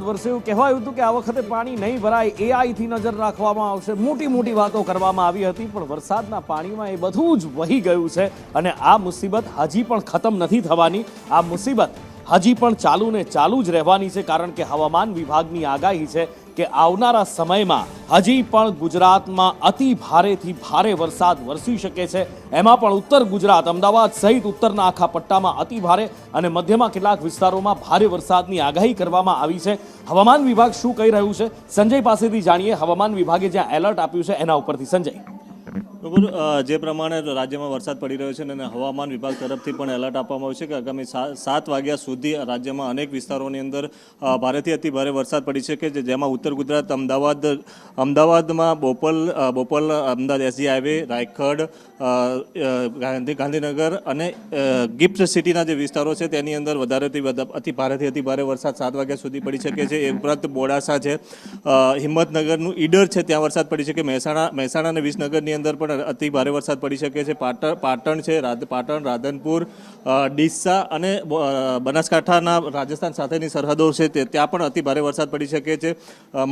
વરસાદ વરસે એવું કહેવાયું હતું કે આ વખતે પાણી નહીં ભરાય, એઆઈથી નજર રાખવામાં આવશે, મોટી વાતો કરવામાં આવી હતી, પણ વરસાદના પાણીમાં એ બધું જ વહી ગયું છે અને આ મુસીબત હજી પણ ખતમ નથી થવાની. આ મુસીબત હજી પણ ચાલુ ને ચાલુ જ રહેવાની છે, કારણ કે હવામાન વિભાગની આગાહી છે કે આવનારા સમયમાં હજી પણ ગુજરાતમાં અતિ ભારેથી ભારે વરસાદ વરસી શકે છે. એમાં પણ ઉત્તર ગુજરાત, અમદાવાદ સહિત ઉત્તરના આખા પટ્ટામાં અતિ ભારે અને મધ્યમાં કેટલાક વિસ્તારોમાં ભારે વરસાદની આગાહી કરવામાં આવી છે. હવામાન વિભાગ શું કહી રહ્યું છે, સંજય પાસેથી જાણીએ. હવામાન વિભાગે જ્યાં એલર્ટ આપ્યું છે એના ઉપરથી સંજય. બરાબર, જે પ્રમાણે રાજ્યમાં વરસાદ પડી રહ્યો છે અને હવામાન વિભાગ તરફથી પણ એલર્ટ આપવામાં આવ્યું છે કે આગામી 7 વાગ્યા સુધી રાજ્યમાં અનેક વિસ્તારોની અંદર ભારેથી અતિ ભારે વરસાદ પડી છે, કે જેમાં ઉત્તર ગુજરાત, અમદાવાદમાં બોપલ, અમદાવાદ એસજી હાઈવે, રાયગઢ, ગાંધીનગર અને ગિફ્ટ સિટીના જે વિસ્તારો છે તેની અંદર અતિ ભારે વરસાદ 7 વાગ્યા સુધી પડી શકે છે. એ ઉપરાંત મોડાસા છે, હિંમતનગરનું ઈડર છે ત્યાં વરસાદ પડી શકે. મહેસાણા અને વિસનગરની અંદર પણ અતિ ભારે વરસાદ પડી શકે છે. પાટણ છે, પાટણ, રાધનપુર, ડીસા અને બનાસકાંઠાના રાજસ્થાન સાથેની સરહદો છે ત્યાં પણ અતિ ભારે વરસાદ પડી શકે છે.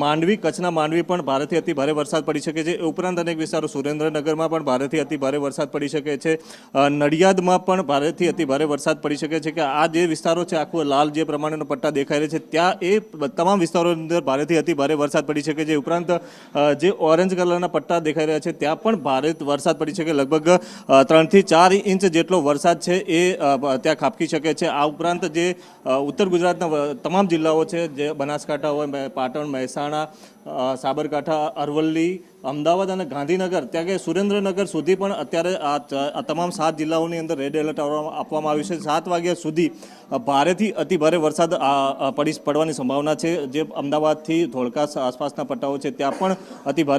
માંડવી, કચ્છના માંડવી પણ ભારેથી અતિ ભારે વરસાદ પડી શકે છે. એ ઉપરાંત અનેક વિસ્તારો, સુરેન્દ્રનગરમાં પણ ભારેથી અતિ ભારે વરસાદ પડી શકે છે. નડિયાદમાં પણ ભારેથી અતિ ભારે વરસાદ પડી શકે છે. કે આ જે વિસ્તારો છે, આખું લાલ જે પ્રમાણેનો પટ્ટા દેખાઈ રહ્યા છે, ત્યાં એ તમામ વિસ્તારોની અંદર ભારેથી અતિ ભારે વરસાદ પડી શકે છે. ઉપરાંત જે ઓરેન્જ કલરના પટ્ટા દેખાઈ રહ્યા છે ત્યાં પણ ભારે વરસાદ પડી શકે. લગભગ 3 થી 4 ઇંચ જેટલો વરસાદ છે એ ત્યાં ખાબકી શકે છે. આ ઉપરાંત જે ઉત્તર ગુજરાતના તમામ જિલ્લાઓ છે, જે બનાસકાંઠા હોય, પાટણ, મહેસાણા, સાબરકાંઠા, અરવલ્લી, અમદાવાદ અને ગાંધીનગર, ત્યાં કે સુરેન્દ્રનગર સુધી પણ અત્યારે આ તમામ 7 જિલ્લાઓની અંદર રેડ એલર્ટ આપવામાં આવ્યું છે. 7 વાગ્યા સુધી ભારેથી અતિ ભારે વરસાદ પડવાની સંભાવના છે. જે અમદાવાદથી ધોળકા આસપાસના પટ્ટાઓ છે ત્યાં પણ અતિ ભારે